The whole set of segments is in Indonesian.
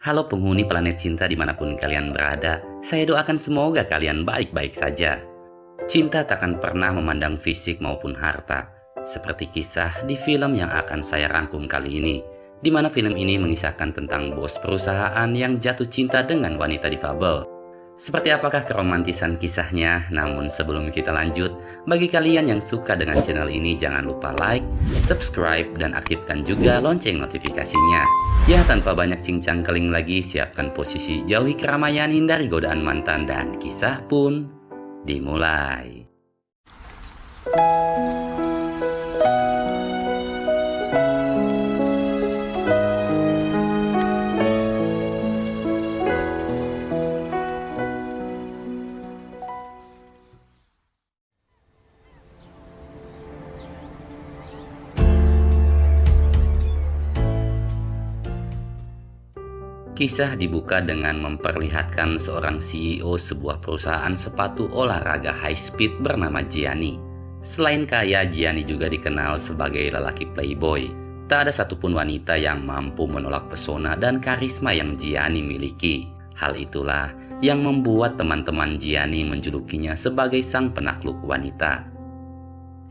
Halo penghuni planet cinta dimanapun kalian berada, saya doakan semoga kalian baik-baik saja. Cinta takkan pernah memandang fisik maupun harta, seperti kisah di film yang akan saya rangkum kali ini, di mana film ini mengisahkan tentang bos perusahaan yang jatuh cinta dengan wanita difabel. Seperti apakah keromantisan kisahnya? Namun sebelum kita lanjut, bagi kalian yang suka dengan channel ini jangan lupa like, subscribe, dan aktifkan juga lonceng notifikasinya. Ya, tanpa banyak cincang keling lagi, siapkan posisi, jauhi keramaian, hindari godaan mantan, dan kisah pun dimulai. Kisah dibuka dengan memperlihatkan seorang CEO sebuah perusahaan sepatu olahraga high speed bernama Gianni. Selain kaya, Gianni juga dikenal sebagai lelaki playboy. Tak ada satupun wanita yang mampu menolak pesona dan karisma yang Gianni miliki. Hal itulah yang membuat teman-teman Gianni menjulukinya sebagai sang penakluk wanita.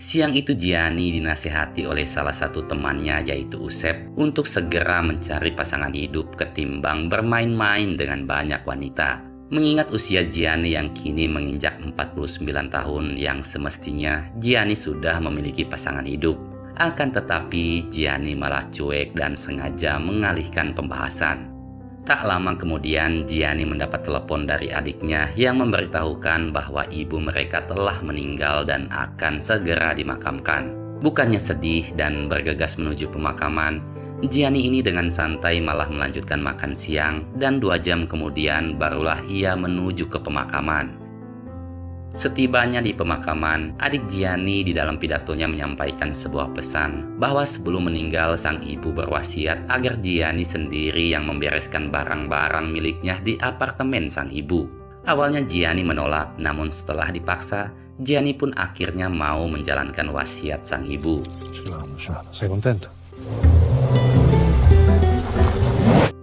Siang itu Gianni dinasihati oleh salah satu temannya yaitu Usep untuk segera mencari pasangan hidup ketimbang bermain-main dengan banyak wanita. Mengingat usia Gianni yang kini menginjak 49 tahun yang semestinya Gianni sudah memiliki pasangan hidup. Akan tetapi Gianni malah cuek dan sengaja mengalihkan pembahasan. Tak lama kemudian Gianni mendapat telepon dari adiknya yang memberitahukan bahwa ibu mereka telah meninggal dan akan segera dimakamkan. Bukannya sedih dan bergegas menuju pemakaman, Gianni ini dengan santai malah melanjutkan makan siang dan 2 jam kemudian barulah ia menuju ke pemakaman. Setibanya di pemakaman, adik Gianni di dalam pidatonya menyampaikan sebuah pesan bahwa sebelum meninggal sang ibu berwasiat agar Gianni sendiri yang membereskan barang-barang miliknya di apartemen sang ibu. Awalnya Gianni menolak, namun setelah dipaksa, Gianni pun akhirnya mau menjalankan wasiat sang ibu. Sei contento?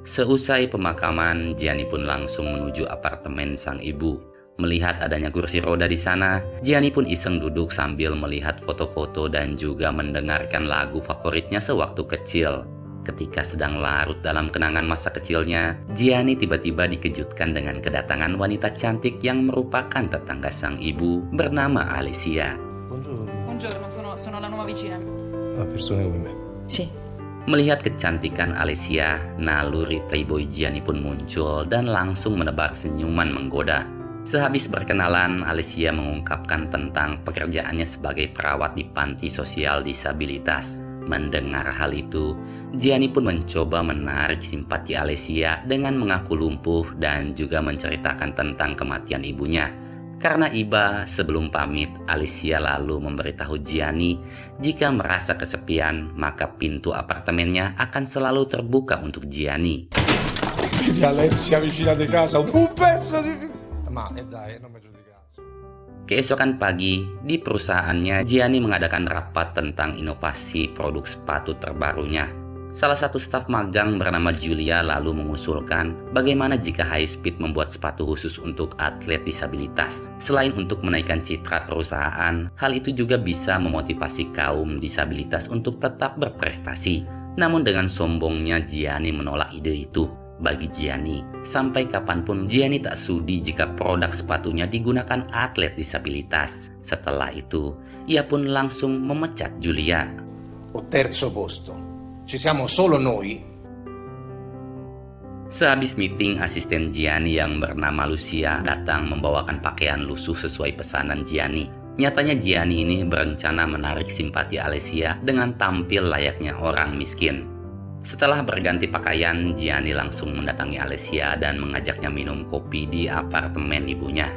Seusai pemakaman, Gianni pun langsung menuju apartemen sang ibu. Melihat adanya kursi roda di sana, Gianni pun iseng duduk sambil melihat foto-foto dan juga mendengarkan lagu favoritnya sewaktu kecil. Ketika sedang larut dalam kenangan masa kecilnya, Gianni tiba-tiba dikejutkan dengan kedatangan wanita cantik yang merupakan tetangga sang ibu bernama Alessia. Buongiorno. Buongiorno, sono la nuova vicina. La persona come me. Sì. Melihat kecantikan Alessia, naluri playboy Gianni pun muncul dan langsung menebar senyuman menggoda. Sehabis berkenalan, Alessia mengungkapkan tentang pekerjaannya sebagai perawat di panti sosial disabilitas. Mendengar hal itu, Gianni pun mencoba menarik simpati Alessia dengan mengaku lumpuh dan juga menceritakan tentang kematian ibunya. Karena iba, sebelum pamit, Alessia lalu memberitahu Gianni jika merasa kesepian, maka pintu apartemennya akan selalu terbuka untuk Gianni. Vedi Alessia vicina di casa, un pezzo di... Ma dai, non mi giudicare. Keesokan pagi, di perusahaannya, Gianni mengadakan rapat tentang inovasi produk sepatu terbarunya. Salah satu staf magang bernama Julia lalu mengusulkan bagaimana jika High Speed membuat sepatu khusus untuk atlet disabilitas. Selain untuk menaikkan citra perusahaan, hal itu juga bisa memotivasi kaum disabilitas untuk tetap berprestasi. Namun dengan sombongnya Gianni menolak ide itu. Bagi Gianni, sampai kapanpun Gianni tak sudi jika produk sepatunya digunakan atlet disabilitas. Setelah itu, ia pun langsung memecat Julia. O terzo posto. Ci siamo solo noi. Sehabis meeting, asisten Gianni yang bernama Lucia datang membawakan pakaian lusuh sesuai pesanan Gianni. Nyatanya Gianni ini berencana menarik simpati Alessia dengan tampil layaknya orang miskin. Setelah berganti pakaian, Gianni langsung mendatangi Alessia dan mengajaknya minum kopi di apartemen ibunya.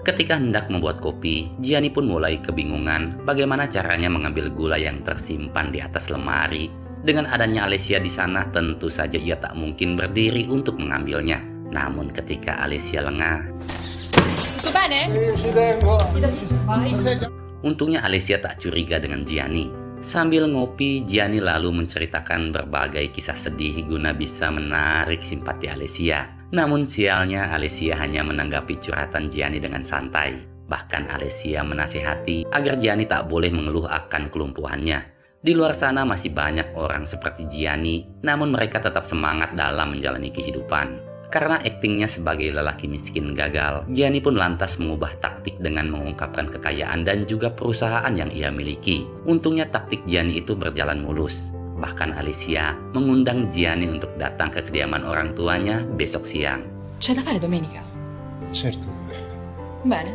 Ketika hendak membuat kopi, Gianni pun mulai kebingungan bagaimana caranya mengambil gula yang tersimpan di atas lemari. Dengan adanya Alessia di sana, tentu saja ia tak mungkin berdiri untuk mengambilnya. Namun ketika Alessia lengah, Tutto bene? Sì, ci tengo. Vai. untungnya Alessia tak curiga dengan Gianni. Sambil ngopi, Gianni lalu menceritakan berbagai kisah sedih guna bisa menarik simpati Alessia. Namun sialnya Alessia hanya menanggapi curhatan Gianni dengan santai. Bahkan Alessia menasihati agar Gianni tak boleh mengeluh akan kelumpuhannya. Di luar sana masih banyak orang seperti Gianni, namun mereka tetap semangat dalam menjalani kehidupan. Karena aktingnya sebagai lelaki miskin gagal, Gianni pun lantas mengubah taktik dengan mengungkapkan kekayaan dan juga perusahaan yang ia miliki. Untungnya taktik Gianni itu berjalan mulus. Bahkan Alessia mengundang Gianni untuk datang ke kediaman orang tuanya besok siang. C'è da fare domenica? Certo. Bene.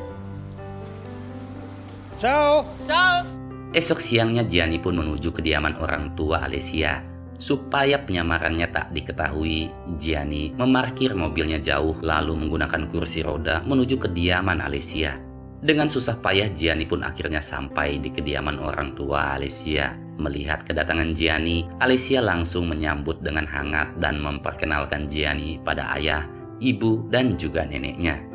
Ciao! Ciao! Esok siangnya Gianni pun menuju kediaman orang tua Alessia. Supaya penyamarannya tak diketahui, Gianni memarkir mobilnya jauh lalu menggunakan kursi roda menuju kediaman Alessia. Dengan susah payah Gianni pun akhirnya sampai di kediaman orang tua Alessia. Melihat kedatangan Gianni, Alessia langsung menyambut dengan hangat dan memperkenalkan Gianni pada ayah, ibu, dan juga neneknya.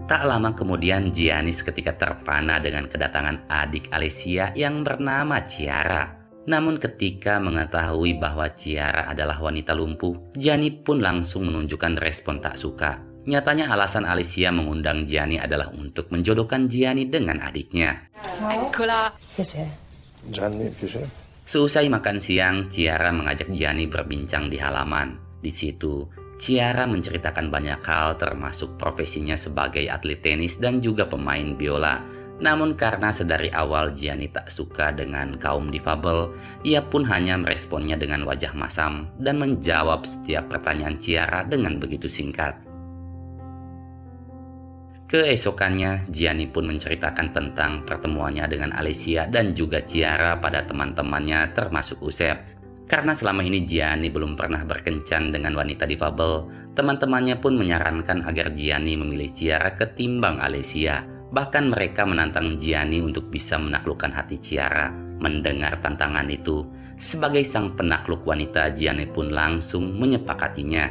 Tak lama kemudian Gianni seketika terpana dengan kedatangan adik Alessia yang bernama Chiara. Namun ketika mengetahui bahwa Chiara adalah wanita lumpuh, Gianni pun langsung menunjukkan respon tak suka. Nyatanya alasan Alessia mengundang Gianni adalah untuk menjodohkan Gianni dengan adiknya. Eccola. Gianni, piacere. Seusai makan siang, Chiara mengajak Gianni berbincang di halaman. Di situ, Chiara menceritakan banyak hal termasuk profesinya sebagai atlet tenis dan juga pemain biola. Namun karena sedari awal Gianni tak suka dengan kaum difabel, ia pun hanya meresponnya dengan wajah masam dan menjawab setiap pertanyaan Chiara dengan begitu singkat. Keesokannya, Gianni pun menceritakan tentang pertemuannya dengan Alessia dan juga Chiara pada teman-temannya termasuk Usep. Karena selama ini Gianni belum pernah berkencan dengan wanita difabel, teman-temannya pun menyarankan agar Gianni memilih Chiara ketimbang Alessia. Bahkan mereka menantang Gianni untuk bisa menaklukkan hati Chiara. Mendengar tantangan itu, sebagai sang penakluk wanita, Gianni pun langsung menyepakatinya.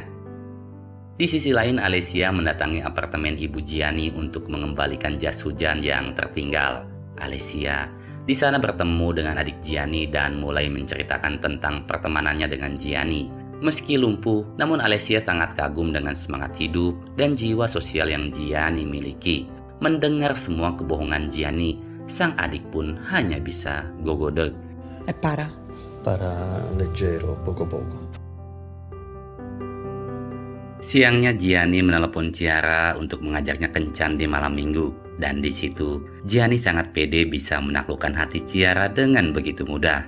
Di sisi lain, Alessia mendatangi apartemen ibu Gianni untuk mengembalikan jas hujan yang tertinggal. Alessia di sana bertemu dengan adik Gianni dan mulai menceritakan tentang pertemanannya dengan Gianni. Meski lumpuh, namun Alessia sangat kagum dengan semangat hidup dan jiwa sosial yang Gianni miliki. Mendengar semua kebohongan Gianni, sang adik pun hanya bisa gogodek. Para leggero, poco. Siangnya Gianni menelepon Chiara untuk mengajaknya kencan di malam minggu. Dan di situ, Gianni sangat pede bisa menaklukkan hati Chiara dengan begitu mudah.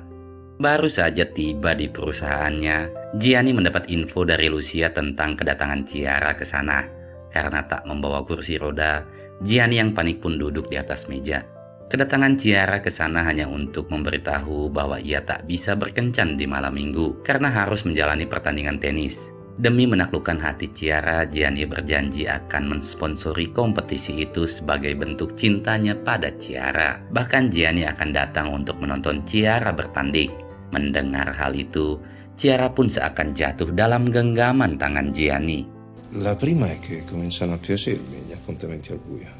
Baru saja tiba di perusahaannya, Gianni mendapat info dari Lucia tentang kedatangan Chiara ke sana. Karena tak membawa kursi roda, Gianni yang panik pun duduk di atas meja. Kedatangan Chiara ke sana hanya untuk memberitahu bahwa ia tak bisa berkencan di malam minggu karena harus menjalani pertandingan tenis. Demi menaklukkan hati Chiara, Gianni berjanji akan mensponsori kompetisi itu sebagai bentuk cintanya pada Chiara. Bahkan Gianni akan datang untuk menonton Chiara bertanding. Mendengar hal itu, Chiara pun seakan jatuh dalam genggaman tangan Gianni. La prima è che cominciano a piacermi gli appuntamenti al buio.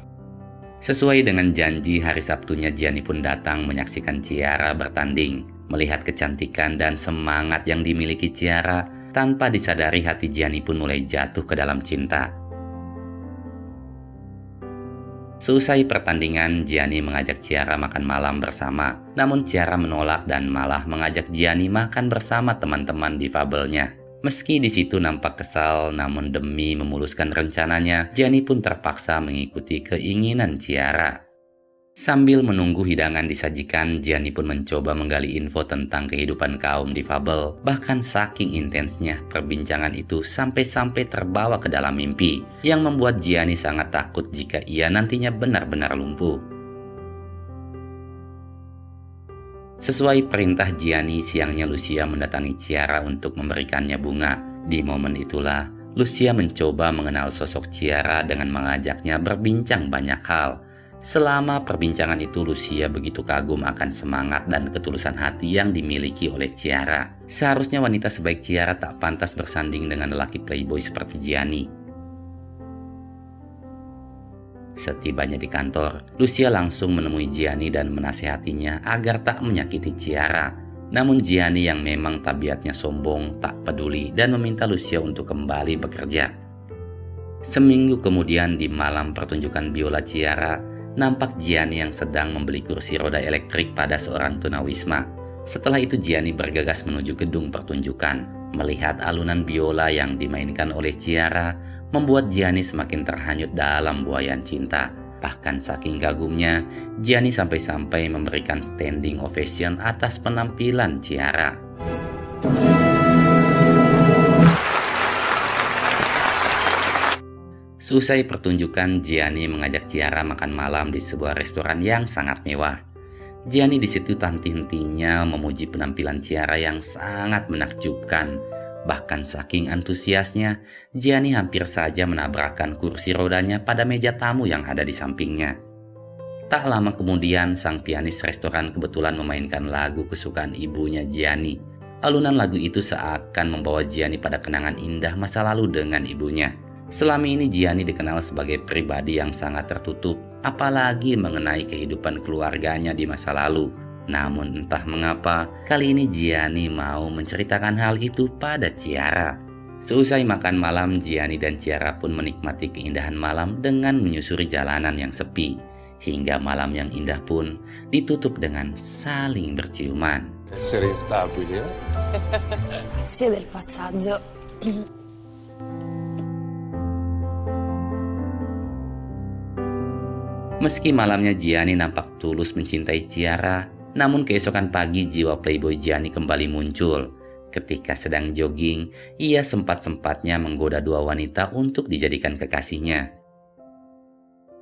Sesuai dengan janji, hari Sabtunya Gianni pun datang menyaksikan Chiara bertanding. Melihat kecantikan dan semangat yang dimiliki Chiara, tanpa disadari hati Gianni pun mulai jatuh ke dalam cinta. Seusai pertandingan, Gianni mengajak Chiara makan malam bersama. Namun Chiara menolak dan malah mengajak Gianni makan bersama teman-teman difabelnya. Meski di situ nampak kesal, namun demi memuluskan rencananya, Gianni pun terpaksa mengikuti keinginan Chiara. Sambil menunggu hidangan disajikan, Gianni pun mencoba menggali info tentang kehidupan kaum difabel. Bahkan saking intensnya perbincangan itu sampai-sampai terbawa ke dalam mimpi, yang membuat Gianni sangat takut jika ia nantinya benar-benar lumpuh. Sesuai perintah Gianni, siangnya Lucia mendatangi Chiara untuk memberikannya bunga. Di momen itulah, Lucia mencoba mengenal sosok Chiara dengan mengajaknya berbincang banyak hal. Selama perbincangan itu, Lucia begitu kagum akan semangat dan ketulusan hati yang dimiliki oleh Chiara. Seharusnya wanita sebaik Chiara tak pantas bersanding dengan lelaki playboy seperti Gianni. Setibanya di kantor, Lucia langsung menemui Gianni dan menasihatinya agar tak menyakiti Chiara. Namun Gianni yang memang tabiatnya sombong tak peduli dan meminta Lucia untuk kembali bekerja. Seminggu kemudian di malam pertunjukan biola Ciara, nampak Gianni yang sedang membeli kursi roda elektrik pada seorang tunawisma. Setelah itu Gianni bergegas menuju gedung pertunjukan. Melihat alunan biola yang dimainkan oleh Ciara, membuat Gianni semakin terhanyut dalam buayan cinta. Bahkan saking kagumnya, Gianni sampai-sampai memberikan standing ovation atas penampilan Ciara. Seusai pertunjukan, Gianni mengajak Ciara makan malam di sebuah restoran yang sangat mewah. Gianni di situ tanti-hentinya memuji penampilan Ciara yang sangat menakjubkan. Bahkan saking antusiasnya, Gianni hampir saja menabrakkan kursi rodanya pada meja tamu yang ada di sampingnya. Tak lama kemudian, sang pianis restoran kebetulan memainkan lagu kesukaan ibunya Gianni. Alunan lagu itu seakan membawa Gianni pada kenangan indah masa lalu dengan ibunya. Selama ini Gianni dikenal sebagai pribadi yang sangat tertutup, apalagi mengenai kehidupan keluarganya di masa lalu. Namun entah mengapa, kali ini Gianni mau menceritakan hal itu pada Ciara. Seusai makan malam, Gianni dan Ciara pun menikmati keindahan malam dengan menyusuri jalanan yang sepi. Hingga malam yang indah pun ditutup dengan saling berciuman. Essere instabili, Sia del passaggio. Meski malamnya Gianni nampak tulus mencintai Ciara, namun keesokan pagi jiwa playboy Gianni kembali muncul. Ketika sedang jogging, ia sempat-sempatnya menggoda dua wanita untuk dijadikan kekasihnya.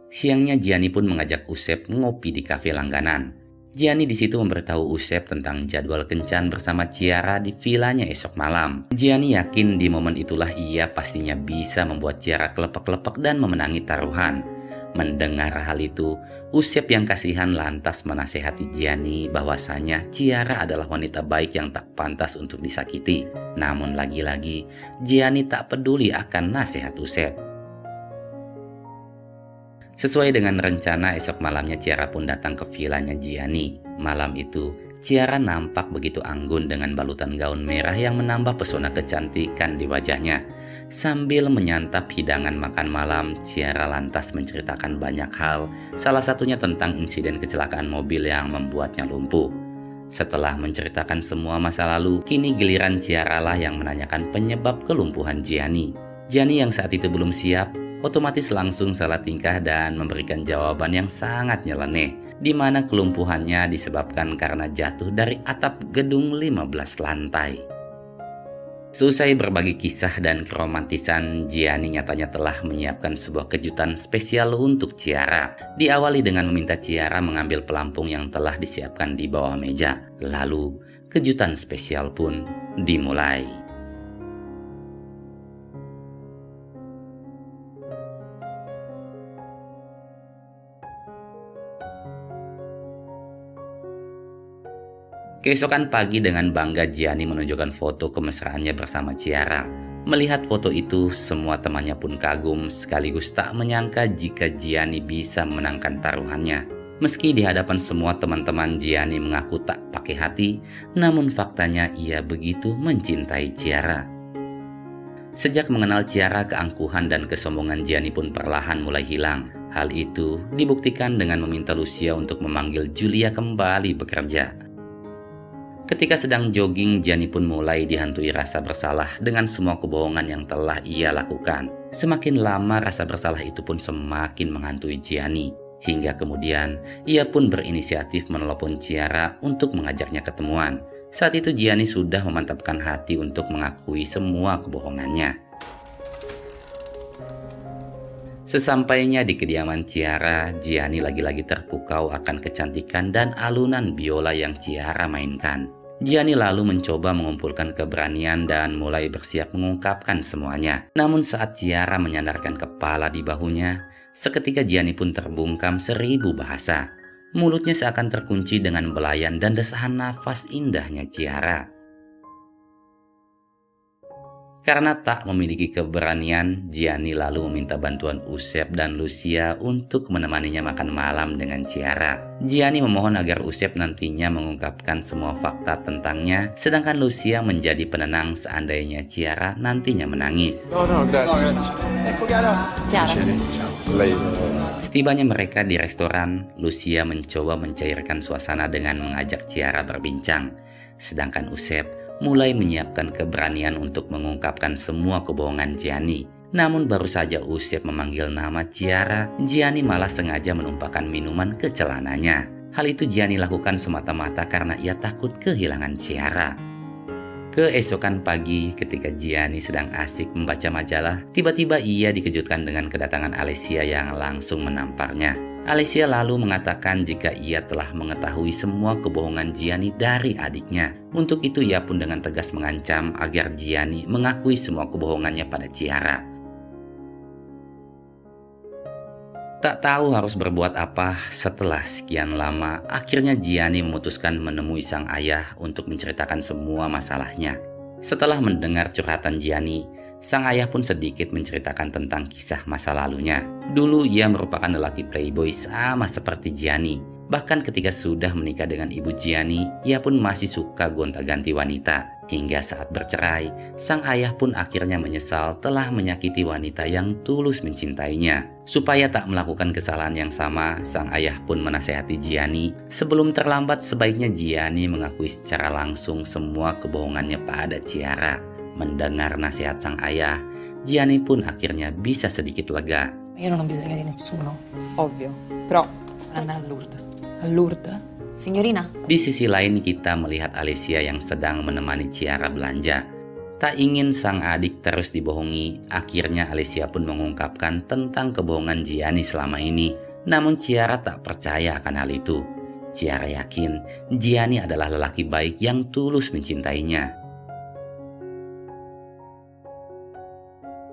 Siangnya Gianni pun mengajak Usep ngopi di kafe langganan. Gianni di situ memberitahu Usep tentang jadwal kencan bersama Ciara di vilanya esok malam. Gianni yakin di momen itulah ia pastinya bisa membuat Ciara kelepek-kelepek dan memenangi taruhan. Mendengar hal itu, Usep yang kasihan lantas menasehati Gianni bahwasanya Ciara adalah wanita baik yang tak pantas untuk disakiti. Namun lagi-lagi, Gianni tak peduli akan nasihat Usep. Sesuai dengan rencana, esok malamnya Ciara pun datang ke vilanya Gianni. Malam itu, Ciara nampak begitu anggun dengan balutan gaun merah yang menambah pesona kecantikan di wajahnya. Sambil menyantap hidangan makan malam, Ciara lantas menceritakan banyak hal, salah satunya tentang insiden kecelakaan mobil yang membuatnya lumpuh. Setelah menceritakan semua masa lalu, kini giliran Ciara lah yang menanyakan penyebab kelumpuhan Gianni. Gianni yang saat itu belum siap, otomatis langsung salah tingkah dan memberikan jawaban yang sangat nyeleneh, di mana kelumpuhannya disebabkan karena jatuh dari atap gedung 15 lantai. Seusai berbagi kisah dan keromantisan, Gianni nyatanya telah menyiapkan sebuah kejutan spesial untuk Ciara. Diawali dengan meminta Ciara mengambil pelampung yang telah disiapkan di bawah meja. Lalu, kejutan spesial pun dimulai. Keesokan pagi dengan bangga Gianni menunjukkan foto kemesraannya bersama Ciara. Melihat foto itu, semua temannya pun kagum sekaligus tak menyangka jika Gianni bisa memenangkan taruhannya. Meski di hadapan semua teman-teman Gianni mengaku tak pakai hati, namun faktanya ia begitu mencintai Ciara. Sejak mengenal Ciara, keangkuhan dan kesombongan Gianni pun perlahan mulai hilang. Hal itu dibuktikan dengan meminta Lucia untuk memanggil Giulia kembali bekerja. Ketika sedang jogging, Gianni pun mulai dihantui rasa bersalah dengan semua kebohongan yang telah ia lakukan. Semakin lama rasa bersalah itu pun semakin menghantui Gianni. Hingga kemudian ia pun berinisiatif menelepon Ciara untuk mengajaknya ketemuan. Saat itu Gianni sudah memantapkan hati untuk mengakui semua kebohongannya. Sesampainya di kediaman Ciara, Gianni lagi-lagi terpukau akan kecantikan dan alunan biola yang Ciara mainkan. Gianni lalu mencoba mengumpulkan keberanian dan mulai bersiap mengungkapkan semuanya. Namun saat Ciara menyandarkan kepala di bahunya, seketika Gianni pun terbungkam 1000 bahasa. Mulutnya seakan terkunci dengan belayan dan desahan nafas indahnya Ciara. Karena tak memiliki keberanian, Gianni lalu meminta bantuan Usep dan Lucia untuk menemaninya makan malam dengan Chiara. Gianni memohon agar Usep nantinya mengungkapkan semua fakta tentangnya, sedangkan Lucia menjadi penenang seandainya Chiara nantinya menangis. No, grazie. Ecco Chiara. Ciao. Lei. Setibanya mereka di restoran, Lucia mencoba mencairkan suasana dengan mengajak Chiara berbincang, sedangkan Usep mulai menyiapkan keberanian untuk mengungkapkan semua kebohongan Gianni. Namun baru saja Usep memanggil nama Chiara, Gianni malah sengaja menumpahkan minuman ke celananya. Hal itu Gianni lakukan semata-mata karena ia takut kehilangan Chiara. Keesokan pagi ketika Gianni sedang asik membaca majalah, tiba-tiba ia dikejutkan dengan kedatangan Alessia yang langsung menamparnya. Alessia lalu mengatakan jika ia telah mengetahui semua kebohongan Gianni dari adiknya. Untuk itu ia pun dengan tegas mengancam agar Gianni mengakui semua kebohongannya pada Chiara. Tak tahu harus berbuat apa, setelah sekian lama, akhirnya Gianni memutuskan menemui sang ayah untuk menceritakan semua masalahnya. Setelah mendengar curhatan Gianni, sang ayah pun sedikit menceritakan tentang kisah masa lalunya. Dulu ia merupakan lelaki playboy sama seperti Gianni. Bahkan ketika sudah menikah dengan ibu Gianni, ia pun masih suka gonta-ganti wanita. Hingga saat bercerai, sang ayah pun akhirnya menyesal telah menyakiti wanita yang tulus mencintainya. Supaya tak melakukan kesalahan yang sama, sang ayah pun menasehati Gianni, sebelum terlambat sebaiknya Gianni mengakui secara langsung semua kebohongannya pada Chiara. Mendengar nasihat sang ayah, Gianni pun akhirnya bisa sedikit lega. Io non ho bisogno di nessuno. Ovvio. Però per andare a Lourdes. A Lourdes? Signorina? Di sisi lain kita melihat Alessia yang sedang menemani Chiara belanja. Tak ingin sang adik terus dibohongi, akhirnya Alessia pun mengungkapkan tentang kebohongan Gianni selama ini. Namun Chiara tak percaya akan hal itu. Chiara yakin Gianni adalah lelaki baik yang tulus mencintainya.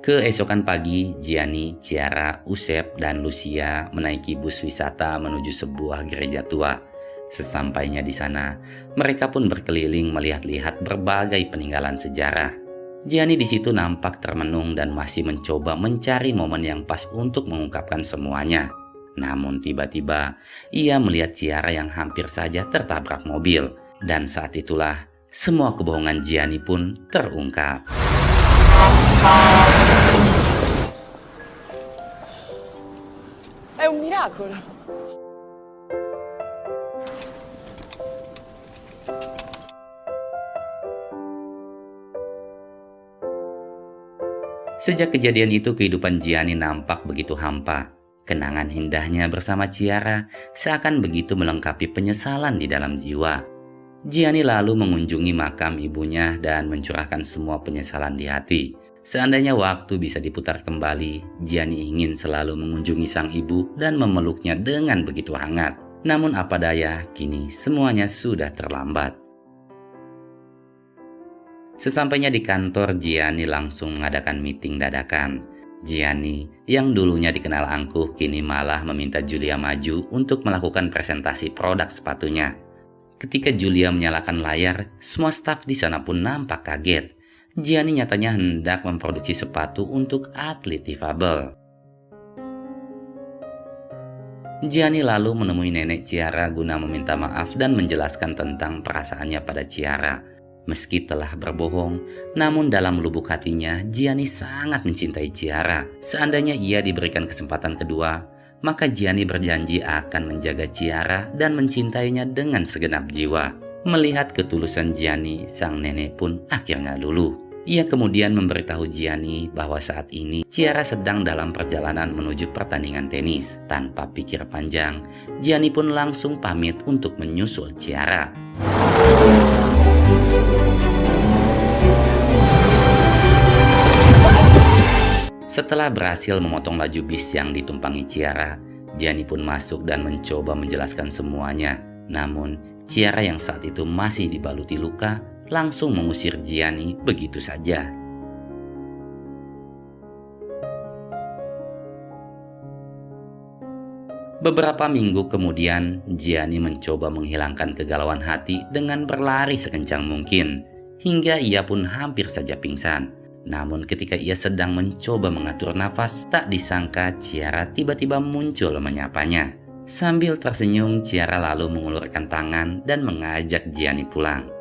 Keesokan pagi, Gianni, Chiara, Usep, dan Lucia menaiki bus wisata menuju sebuah gereja tua. Sesampainya di sana, mereka pun berkeliling melihat-lihat berbagai peninggalan sejarah. Gianni di situ nampak termenung dan masih mencoba mencari momen yang pas untuk mengungkapkan semuanya. Namun tiba-tiba, ia melihat Chiara yang hampir saja tertabrak mobil. Dan saat itulah, semua kebohongan Gianni pun terungkap. È un miracolo. Sejak kejadian itu kehidupan Gianni nampak begitu hampa. Kenangan indahnya bersama Chiara seakan begitu melengkapi penyesalan di dalam jiwa. Gianni lalu mengunjungi makam ibunya dan mencurahkan semua penyesalan di hati. Seandainya waktu bisa diputar kembali, Gianni ingin selalu mengunjungi sang ibu dan memeluknya dengan begitu hangat. Namun apa daya, kini semuanya sudah terlambat. Sesampainya di kantor, Gianni langsung mengadakan meeting dadakan. Gianni, yang dulunya dikenal angkuh, kini malah meminta Giulia maju untuk melakukan presentasi produk sepatunya. Ketika Giulia menyalakan layar, semua staf di sana pun nampak kaget. Gianni nyatanya hendak memproduksi sepatu untuk atlet difabel. Gianni lalu menemui nenek Chiara guna meminta maaf dan menjelaskan tentang perasaannya pada Chiara. Meski telah berbohong, namun dalam lubuk hatinya Gianni sangat mencintai Chiara. Seandainya ia diberikan kesempatan kedua, maka Gianni berjanji akan menjaga Chiara dan mencintainya dengan segenap jiwa. Melihat ketulusan Gianni, sang nenek pun akhirnya luluh. Ia kemudian memberitahu Gianni bahwa saat ini Chiara sedang dalam perjalanan menuju pertandingan tenis. Tanpa pikir panjang, Gianni pun langsung pamit untuk menyusul Chiara. Setelah berhasil memotong laju bis yang ditumpangi Chiara, Gianni pun masuk dan mencoba menjelaskan semuanya. Namun, Chiara yang saat itu masih dibaluti luka, langsung mengusir Gianni begitu saja. Beberapa minggu kemudian, Gianni mencoba menghilangkan kegalauan hati dengan berlari sekencang mungkin, hingga ia pun hampir saja pingsan. Namun ketika ia sedang mencoba mengatur nafas, tak disangka Ciara tiba-tiba muncul menyapanya. Sambil tersenyum, Ciara lalu mengulurkan tangan dan mengajak Gianni pulang.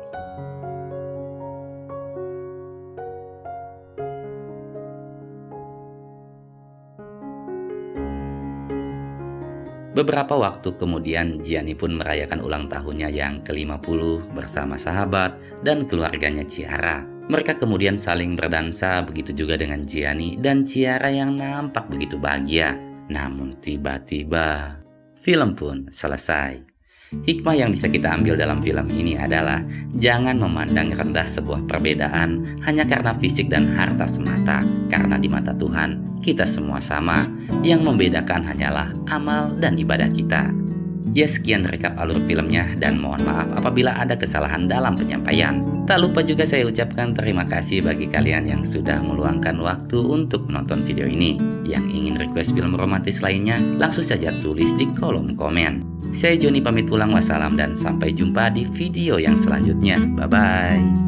Beberapa waktu kemudian, Gianni pun merayakan ulang tahunnya yang ke-50 bersama sahabat dan keluarganya Ciara. Mereka kemudian saling berdansa, begitu juga dengan Gianni dan Ciara yang nampak begitu bahagia. Namun tiba-tiba, film pun selesai. Hikmah yang bisa kita ambil dalam film ini adalah jangan memandang rendah sebuah perbedaan hanya karena fisik dan harta semata. Karena di mata Tuhan, kita semua sama. Yang membedakan hanyalah amal dan ibadah kita. Ya, sekian rekap alur filmnya dan mohon maaf apabila ada kesalahan dalam penyampaian. Tak lupa juga saya ucapkan terima kasih bagi kalian yang sudah meluangkan waktu untuk menonton video ini. Yang ingin request film romantis lainnya, langsung saja tulis di kolom komen. Saya Joni pamit pulang, wassalam dan sampai jumpa di video yang selanjutnya. Bye-bye.